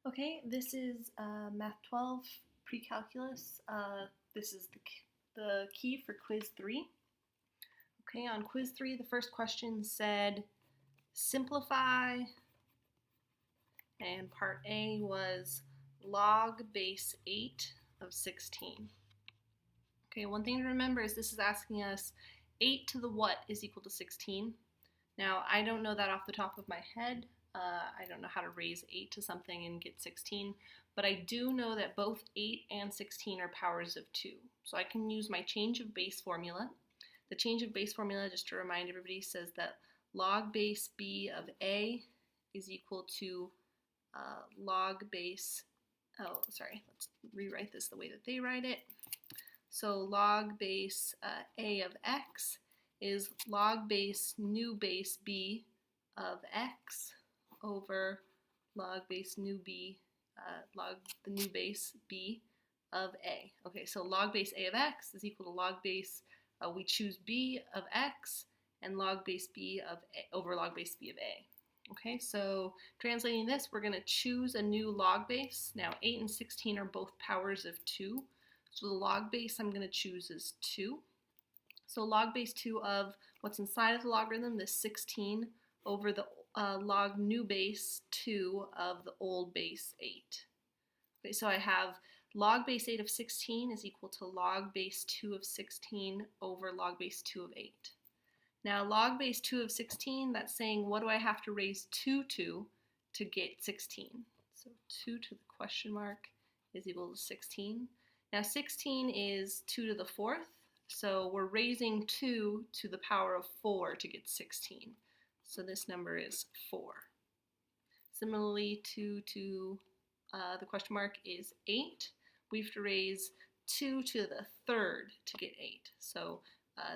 Okay, this is Math 12 Pre-Calculus. This is the key for Quiz 3. Okay, on Quiz 3, the first question said simplify, and part A was log base 8 of 16. Okay, one thing to remember is this is asking us 8 to the what is equal to 16. Now, I don't know that off the top of my head. I don't know how to raise 8 to something and get 16, but I do know that both 8 and 16 are powers of 2. So I can use my change of base formula. The change of base formula, just to remind everybody, says that log base b of a is equal to log base, let's rewrite this the way that they write it. So log base a of x is log base new base b of x over log base new b, log the new base b of a. Okay, so log base a of x is equal to log base, we choose b of x, and log base b of a over log base b of a. Okay, so translating this, we're going to choose a new log base. Now 8 and 16 are both powers of 2, so the log base I'm going to choose is 2. So log base 2 of what's inside of the logarithm, this 16, over the log new base 2 of the old base 8. Okay, so I have log base 8 of 16 is equal to log base 2 of 16 over log base 2 of 8. Now log base 2 of 16, that's saying what do I have to raise 2 to get 16? So 2 to the question mark is equal to 16. Now 16 is 2 to the 4th, so we're raising 2 to the power of 4 to get 16. So this number is 4. Similarly, 2 to the question mark is 8. We have to raise 2 to the 3rd to get 8. So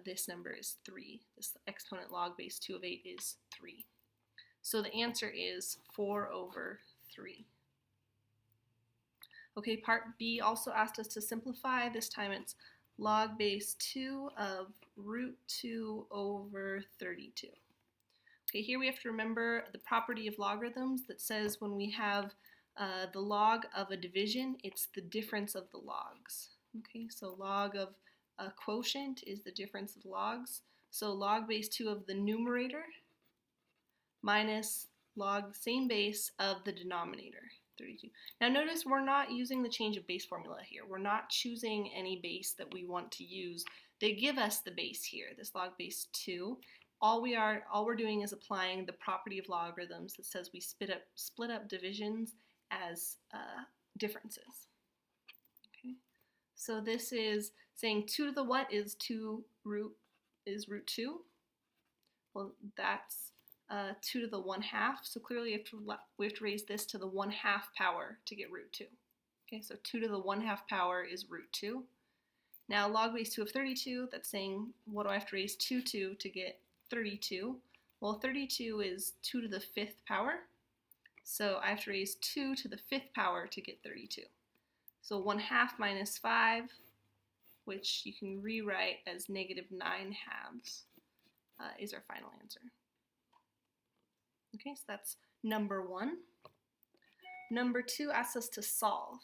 this number is 3. This exponent log base 2 of 8 is 3. So the answer is 4 over 3. Okay, part B also asked us to simplify. This time it's log base 2 of root 2 over 32. Okay, here we have to remember the property of logarithms that says when we have the log of a division, it's the difference of the logs. Okay, so log of a quotient is the difference of logs. So log base 2 of the numerator minus log same base of the denominator, 32. Now notice we're not using the change of base formula here. We're not choosing any base that we want to use. They give us the base here, this log base 2. All we're doing is applying the property of logarithms that says we split up divisions as differences. Okay, so this is saying 2 to the what is root 2. Well, that's 2 to the 1/2. So clearly we have to raise this to the 1/2 power to get root 2. Okay, so 2 to the 1/2 power is root 2. Now log base 2 of 32, that's saying what do I have to raise 2 to get 32? Well, 32 is 2 to the 5th power, so I have to raise 2 to the 5th power to get 32. So 1/2 minus 5, which you can rewrite as -9/2, is our final answer. Okay, so that's number 1. Number 2 asks us to solve.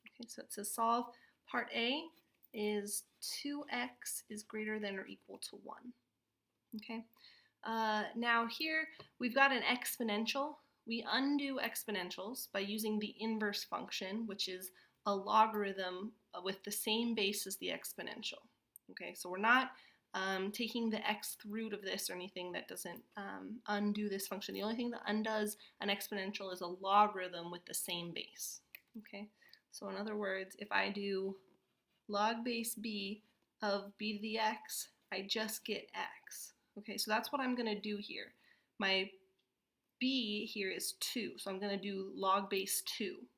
Okay, so it says solve. Part A is 2x is greater than or equal to 1. Okay, now here we've got an exponential. We undo exponentials by using the inverse function, which is a logarithm with the same base as the exponential. Okay, so we're not taking the xth root of this or anything. That doesn't undo this function. The only thing that undoes an exponential is a logarithm with the same base. Okay, so in other words, if I do log base b of b to the x, I just get x. Okay, so that's what I'm going to do here. My b here is 2, so I'm going to do log base 2.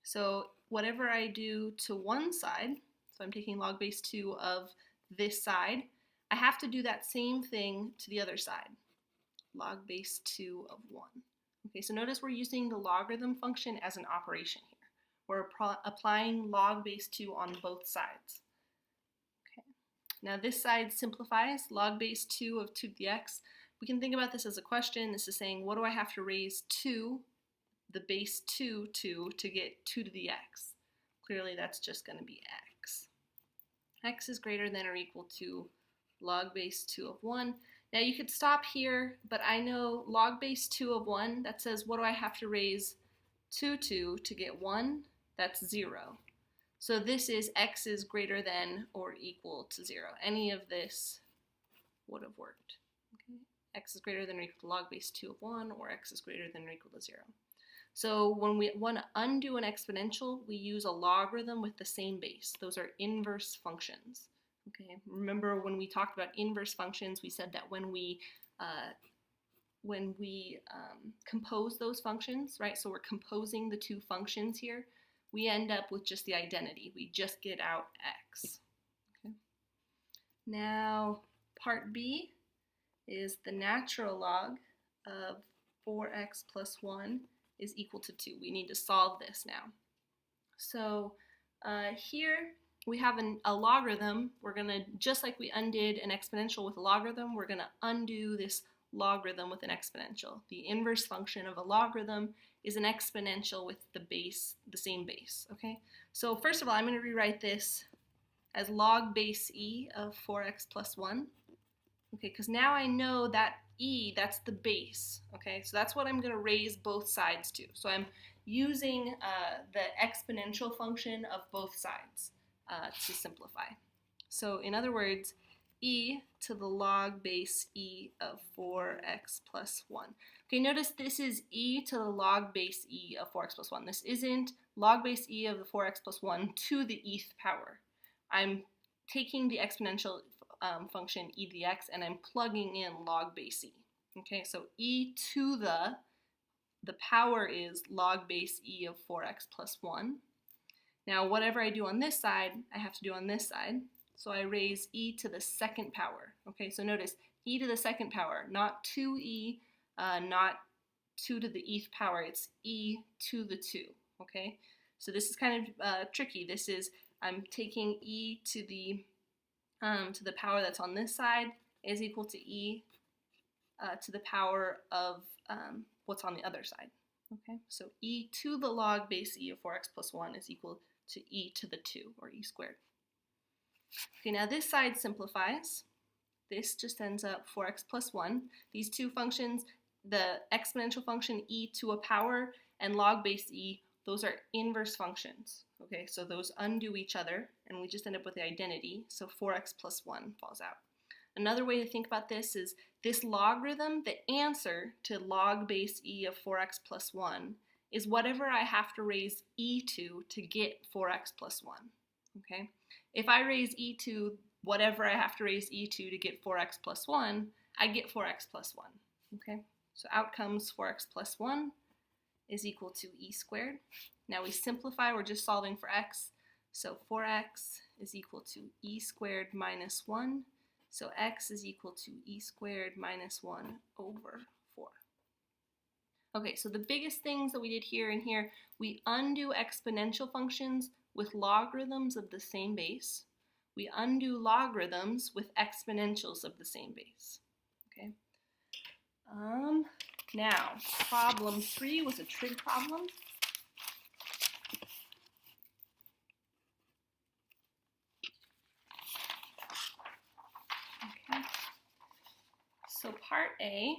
So whatever I do to one side, so I'm taking log base 2 of this side, I have to do that same thing to the other side, log base 2 of 1. Okay, so notice we're using the logarithm function as an operation here. We're applying log base 2 on both sides. Okay. Now this side simplifies, log base 2 of 2 to the x. We can think about this as a question. This is saying, what do I have to raise 2 the base 2 to get 2 to the x. Clearly that's just going to be x. X is greater than or equal to log base 2 of 1. Now you could stop here, but I know log base 2 of 1, that says what do I have to raise 2 to get 1? That's 0. So this is x is greater than or equal to 0. Any of this would have worked. Okay? X is greater than or equal to log base 2 of 1, or x is greater than or equal to 0. So when we want to undo an exponential, we use a logarithm with the same base. Those are inverse functions. Okay, remember when we talked about inverse functions, we said that when we compose those functions, right? So we're composing the two functions here. We end up with just the identity. We just get out x. Okay. Now, part B is the natural log of 4x plus 1 is equal to 2. We need to solve this now. So here we have a logarithm. We're going to, just like we undid an exponential with a logarithm, we're going to undo this logarithm with an exponential. The inverse function of a logarithm is an exponential with the base, the same base. Okay. So first of all, I'm going to rewrite this as log base e of 4x plus 1. Okay, because now I know that e, that's the base. Okay, so that's what I'm going to raise both sides to. So I'm using the exponential function of both sides to simplify. So in other words, e to the log base e of 4x plus 1. Okay, notice this is e to the log base e of 4x plus 1. This isn't log base e of the 4x plus 1 to the eth power. I'm taking the exponential function e to the x and I'm plugging in log base e. Okay, so e to the power is log base e of 4x plus 1. Now whatever I do on this side, I have to do on this side. So I raise e to the second power. Okay, so notice e to the second power, not 2e, not 2 to the eth power, it's e to the 2. Okay, so this is kind of tricky. This is, I'm taking e to the power that's on this side is equal to e to the power of what's on the other side. Okay, so e to the log base e of 4x plus 1 is equal to e to the 2, or e squared. Okay, now this side simplifies. This just ends up 4x plus 1. These two functions, the exponential function e to a power and log base e, those are inverse functions. Okay, so those undo each other, and we just end up with the identity, so 4x plus 1 falls out. Another way to think about this is this logarithm, the answer to log base e of 4x plus 1, is whatever I have to raise e to get 4x plus 1. Okay, if I raise e to whatever I have to raise e to get 4x plus 1, I get 4x plus 1. Okay, so out comes 4x plus 1 is equal to e squared. Now we simplify, we're just solving for x. So 4x is equal to e squared minus 1. So x is equal to e squared minus 1 over 4. Okay, so the biggest things that we did here and here, we undo exponential functions with logarithms of the same base. We undo logarithms with exponentials of the same base. Okay. Now, problem 3 was a trig problem. Okay. So part A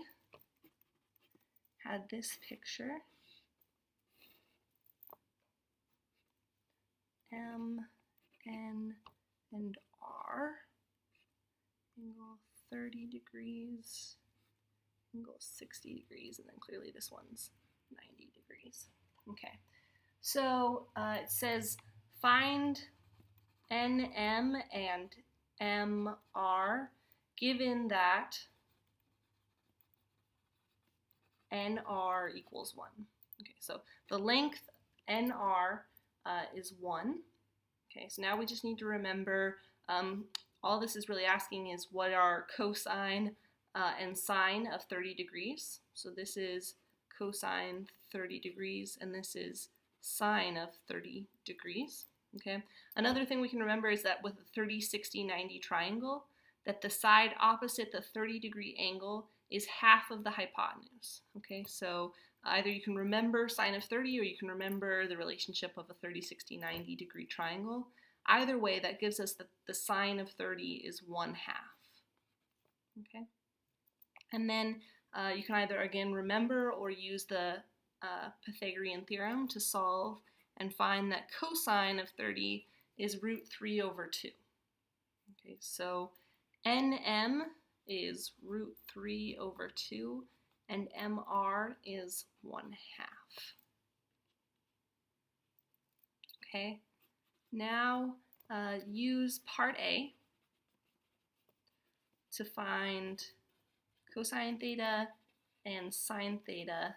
had this picture. M, N, and R. Angle 30 degrees. Angle 60 degrees, and then clearly this one's 90 degrees. Okay, so it says find NM and MR given that NR equals 1. Okay, so the length NR is 1. Okay, so now we just need to remember all this is really asking is what are cosine and sine of 30 degrees. So this is cosine 30 degrees and this is sine of 30 degrees. Okay. Another thing we can remember is that with a 30, 60, 90 triangle, that the side opposite the 30 degree angle is half of the hypotenuse. Okay, so Either you can remember sine of 30 or you can remember the relationship of a 30, 60, 90 degree triangle. Either way, that gives us that the sine of 30 is 1/2. Okay? And then you can either, again, remember or use the Pythagorean theorem to solve and find that cosine of 30 is √3/2. Okay, so NM is √3/2 and MR is 1/2. Okay, now use part A to find cosine theta and sine theta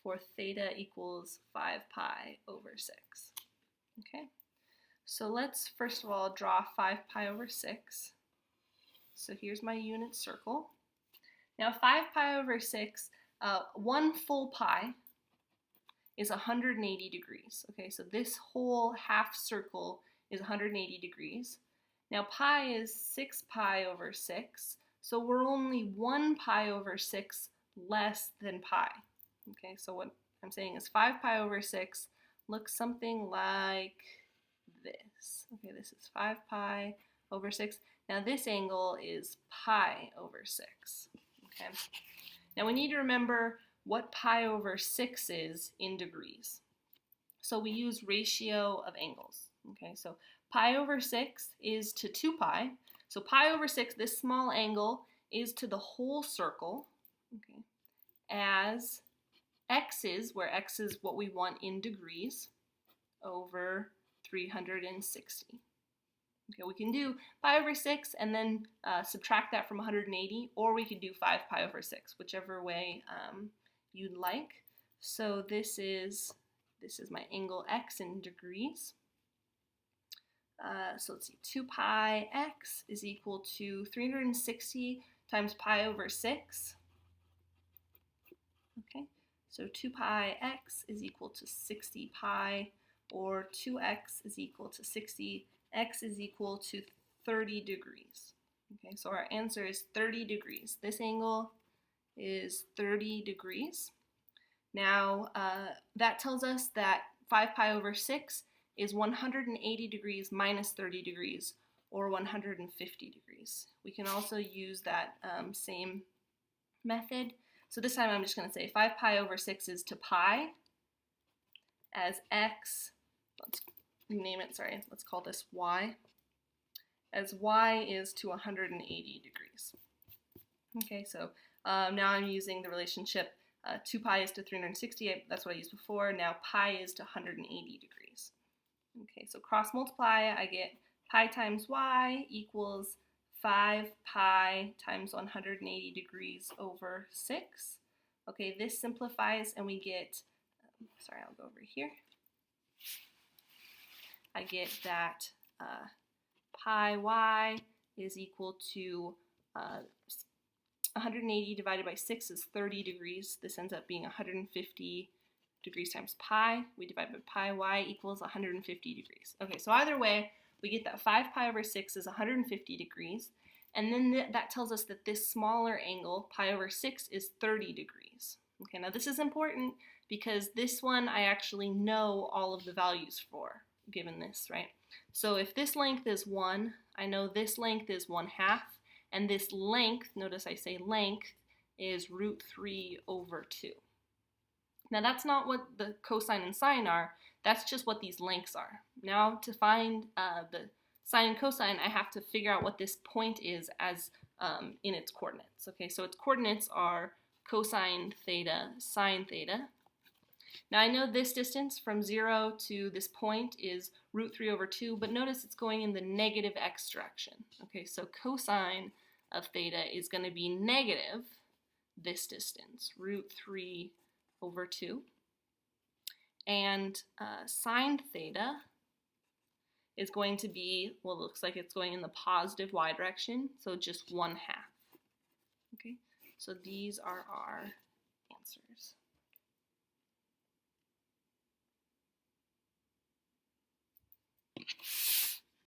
for theta equals 5π/6. Okay, so let's first of all draw 5π/6. So here's my unit circle. Now 5π/6, 1 full pi is 180 degrees. Okay, so this whole half circle is 180 degrees. Now pi is 6π/6, so we're only 1π/6 less than pi. Okay, so what I'm saying is 5π/6 looks something like this. Okay, this is 5π/6. Now this angle is π/6. Okay, now we need to remember what π/6 is in degrees. So we use ratio of angles. Okay, so π/6 is to 2π. So π/6, this small angle, is to the whole circle, okay, as x is, where x is what we want in degrees, over 360. Okay, we can do π/6 and then subtract that from 180, or we could do 5π/6, whichever way you'd like. So this is my angle x in degrees. So let's see, 2πx is equal to 360 times π/6. Okay, so 2πx is equal to 60π, or 2x is equal to 60. X is equal to 30 degrees. Okay, so our answer is 30 degrees. This angle is 30 degrees. Now, that tells us that 5π/6 is 180 degrees minus 30 degrees, or 150 degrees. We can also use that same method. So this time I'm just going to say 5π/6 is to pi, as x, let's rename it, sorry, let's call this y, as y is to 180 degrees. Okay, so now I'm using the relationship 2π is to 360, that's what I used before. Now pi is to 180 degrees. Okay, so cross multiply, I get pi times y equals 5π times 180 degrees over 6. Okay, this simplifies and we get, sorry, I'll go over here. I get that pi y is equal to 180 divided by 6 is 30 degrees. This ends up being 150 degrees times pi. We divide by pi, y equals 150 degrees. Okay, so either way, we get that 5π/6 is 150 degrees. And then that tells us that this smaller angle, π/6, is 30 degrees. Okay, now this is important because this one I actually know all of the values for, given this, right? So if this length is 1, I know this length is 1/2, and this length, notice I say length, is √3/2. Now that's not what the cosine and sine are, that's just what these lengths are. Now to find the sine and cosine, I have to figure out what this point is as in its coordinates. Okay, so its coordinates are cosine theta, sine theta. Now I know this distance from 0 to this point is √3/2, but notice it's going in the negative x direction. Okay, so cosine of theta is going to be negative this distance, √3/2. And sine theta is going to be, well, it looks like it's going in the positive y direction, so just 1/2. Okay, so these are our answers.